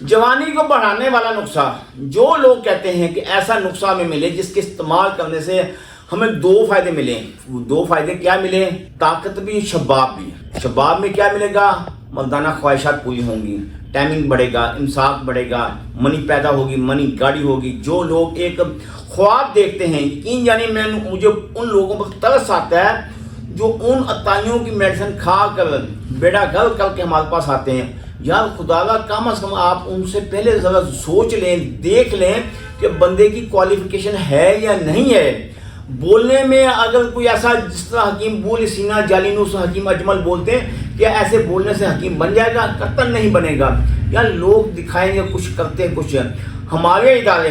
جوانی کو بڑھانے والا نسخہ، جو لوگ کہتے ہیں کہ ایسا نسخہ ہمیں ملے جس کے استعمال کرنے سے ہمیں دو فائدے ملیں، وہ دو فائدے کیا ملے؟ طاقت بھی، شباب بھی۔ شباب میں کیا ملے گا؟ مردانہ خواہشات پوری ہوں گی، ٹائمنگ بڑھے گا، انصاف بڑھے گا، منی پیدا ہوگی، منی گاڑی ہوگی۔ جو لوگ ایک خواب دیکھتے ہیں، یقین جانی مجھے ان لوگوں پر ترس آتا ہے جو ان عطائیوں کی میڈیسن کھا کر بیڑا گرک کر کے ہمارے پاس آتے ہیں۔ یار خدا کا کم از کم آپ ان سے پہلے ذرا سوچ لیں، دیکھ لیں کہ بندے کی کوالیفیکیشن ہے یا نہیں ہے۔ بولنے میں اگر کوئی ایسا، جس طرح حکیم بول سینہ جالینوس حکیم اجمل بولتے ہیں کہ ایسے بولنے سے حکیم بن جائے گا، قطعاً نہیں بنے گا۔ یار لوگ دکھائیں گے کچھ، کرتے کچھ۔ ہمارے ادارے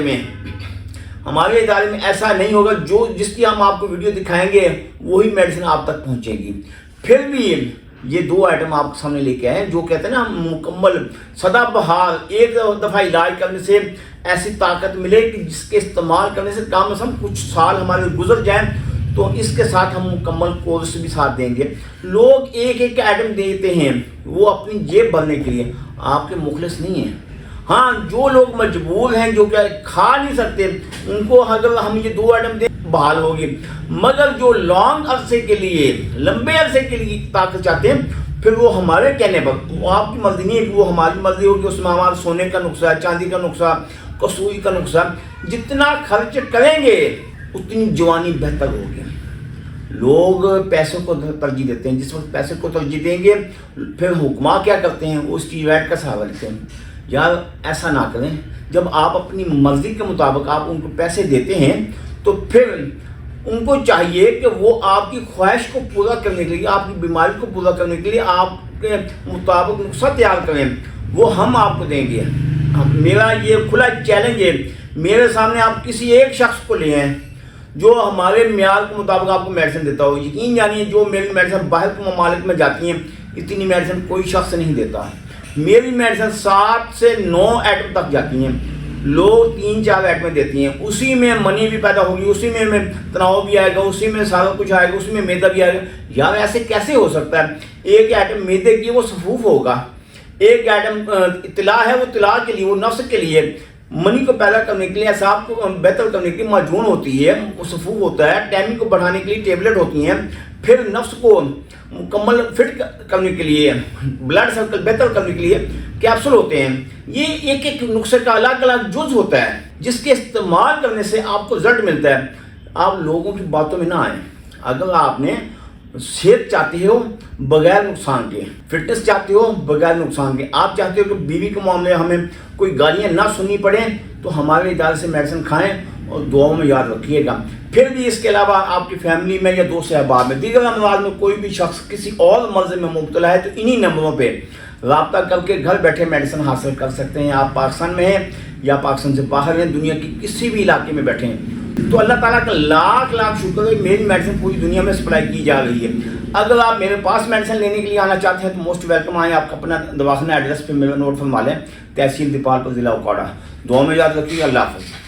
میں ایسا نہیں ہوگا، جس کی ہم آپ کو ویڈیو دکھائیں گے وہی میڈیسن آپ تک پہنچے گی۔ پھر بھی یہ دو آئٹم آپ کے سامنے لے کے آئے جو کہتے ہیں نا مکمل سدا بہار ایک دفعہ علاج کرنے سے ایسی طاقت ملے کہ جس کے استعمال کرنے سے کم از کم کچھ سال ہمارے گزر جائیں تو اس کے ساتھ ہم مکمل کورس بھی ساتھ دیں گے۔ لوگ ایک ایک آئٹم دیتے ہیں وہ اپنی جیب بھرنے کے لیے، آپ کے مخلص نہیں ہیں۔ ہاں جو لوگ مجبور ہیں، جو کہ کھا نہیں سکتے، ان کو اگر ہم یہ دو آئٹم دیں بحال ہوگی، مگر جو لانگ عرصے کے لیے، لمبے عرصے کے لیے طاقت چاہتے ہیں، پھر وہ ہمارے کہنے پر، وہ آپ کی مرضی نہیں ہے کہ وہ ہماری مرضی ہوگی، اس میں ہمارا سونے کا نقصہ ہے، چاندی کا نقصہ، کسوئی کا نقصہ۔ جتنا خرچ کریں گے اتنی جوانی بہتر ہوگی۔ لوگ پیسوں کو ترجیح دیتے ہیں، جس وقت پیسے کو ترجیح دیں گے پھر حکماں کیا کرتے ہیں، وہ اسٹیرائڈ کا سہارا لیتے ہیں۔ یار ایسا نہ کریں، جب آپ اپنی مرضی کے مطابق آپ ان کو پیسے دیتے ہیں تو پھر ان کو چاہیے کہ وہ آپ کی خواہش کو پورا کرنے کے لیے، آپ کی بیماری کو پورا کرنے کے لیے آپ کے مطابق نسخہ تیار کریں، وہ ہم آپ کو دیں گے۔ میرا یہ کھلا چیلنج ہے، میرے سامنے آپ کسی ایک شخص کو لے آئیں جو ہمارے معیار کے مطابق آپ کو میڈیسن دیتا ہو۔ یقین جانیے جو میری میڈیسن باہر کے ممالک میں جاتی ہیں، اتنی میڈیسن کوئی شخص نہیں دیتا ہے۔ میری میڈیسن 7 سے 9 ایٹم تک جاتی ہیں، لوگ 3-4 ایٹمیں دیتی ہیں، اسی میں منی بھی پیدا ہوگی، اسی میں تناؤ بھی آئے گا، اسی میں سارا کچھ آئے گا، اسی میں میدا بھی آئے گا۔ یار ایسے کیسے ہو سکتا ہے؟ ایک ایٹم میدے کی وہ صفوف ہوگا، ایک ایٹم اطلاع ہے وہ اطلاع کے لیے، وہ نفس کے لیے، منی کو پیدا کرنے کے لیے، اعصاب کو بہتر کرنے کے لیے معجون ہوتی ہے، وہ صفوف ہوتا ہے، ٹائمنگ کو بڑھانے کے لیے ٹیبلٹ ہوتی ہیں، پھر نفس کو مکمل فٹ کرنے کے لیے، بلڈ سرکل بہتر کرنے کے لیے کیپسول ہوتے ہیں۔ یہ ایک ایک نسخے کا الگ الگ جز ہوتا ہے جس کے استعمال کرنے سے آپ کو رزلٹ ملتا ہے۔ آپ لوگوں کی باتوں میں نہ آئیں۔ اگر آپ نے صحت چاہتے ہو بغیر نقصان کے، فٹنس چاہتے ہو بغیر نقصان کے، آپ چاہتے ہو کہ بیوی کے معاملے ہمیں کوئی گالیاں نہ سننی پڑیں، تو ہمارے ادارے سے میڈیسن کھائیں اور دعاؤں میں یاد رکھیے گا۔ پھر بھی اس کے علاوہ آپ کی فیملی میں یا دوست احباب میں، دیگر امراض میں کوئی بھی شخص کسی اور مرض میں مبتلا ہے تو انہی نمبروں پہ رابطہ کر کے گھر بیٹھے میڈیسن حاصل کر سکتے ہیں۔ آپ پاکستان میں ہیں یا پاکستان سے باہر ہیں، دنیا کی کسی بھی علاقے میں بیٹھے ہیں، تو اللہ تعالیٰ کا لاکھ لاکھ شکر ہے، میری میڈیسن پوری دنیا میں سپلائی کی جا رہی ہے۔ اگر آپ میرے پاس میڈیسن لینے کے لیے آنا چاہتے ہیں تو موسٹ ویلکم آئیں۔ آپ اپنا دواخانہ ایڈریس پہ میرا نوٹ فرما لیں، تحصیل دیپال پور، ضلع اوکاڑہ۔ دعا میں یاد رکھیے۔ اللہ حافظ۔